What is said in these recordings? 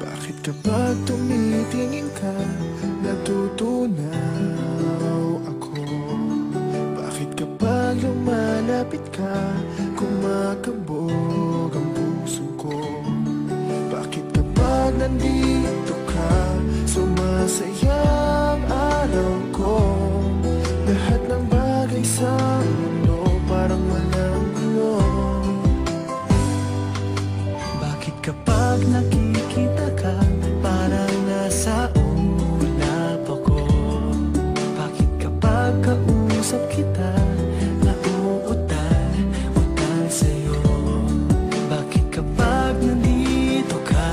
Bakit kapag tumitingin ka, natutunaw ako? Bakit kapag lumalapit ka, kumakabog ang puso ko? Bakit kapag nandito ka, sumasaya ang araw ko? Lahat ng bagay sa mundo parang walang gulo. Bakit kapag nakikita ka, parang nasa ulap ako? Bakit kapag kausap kita, nauutal sa'yo? Bakit kapag nandito ka,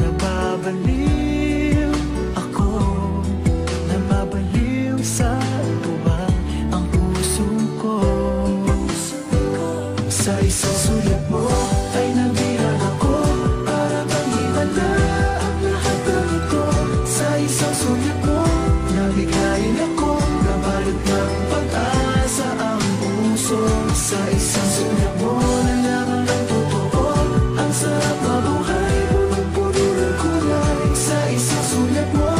nababaliw ako? Nababaliw sa tuwa ang puso ko. Sa isang sulat mo ay nabilang ako, para bang himala ang lahat ng ito. Sa isang sulat mo, nabigayin ako, nabalot ng pag-asa ang puso. Sa isang sulat mo, nalaman ng totoo, ang sarap mabuhay, punong-puno ng kulay. Sa isang sulat mo,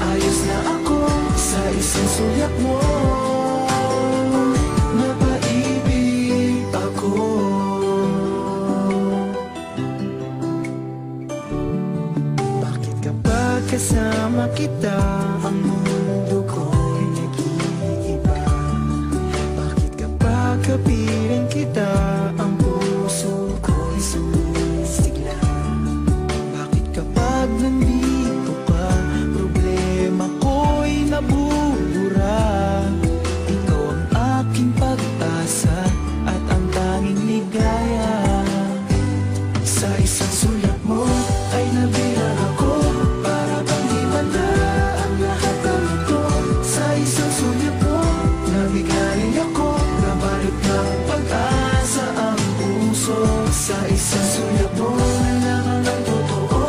ayos na ako. Sa isang sulat mo, napaibig ako. Bakit kapag kasama kita, ang mundo ko'y nag-iiba? Bakit kapag kapiling kita, ang puso ko'y sumisigla? Bakit kapag nandito ka, problema ko'y nabubura? Ikaw ang aking pag-asa at ang tanging ligaya. Sa isang sulat mo ay nabilang ako, para bang himala ang lahat ng ito. Sa isang sulat mo, nabigayin ako, nabalot ng pag-asa ang puso. Sa isang sulat mo, nalaman ng totoo,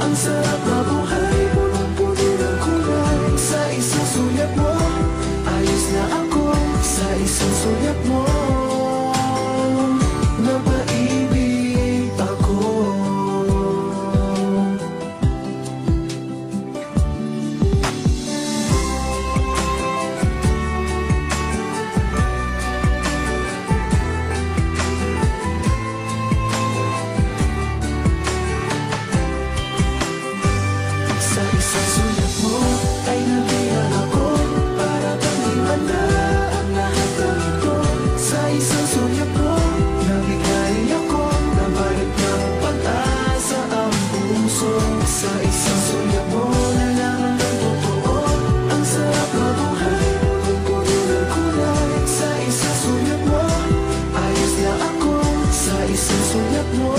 ang sarap mabuhay, punong-puno ng kulay. Sa isang sulat mo, ayos na ako. Sa isang sulat mo, napaibig ako. Sa isang sulat mo ay nabilang ako, para bang himala ang lahat ng ito. Sa isang sulat mo, nabigayin ako, nabalot ng pag-asa ang puso. Sa isang sulat mo, nalaman ng totoo, ang sarap mabuhay, punong-puno ng kulay. Sa isang sulat mo, ayos na ako. Sa isang sulat mo,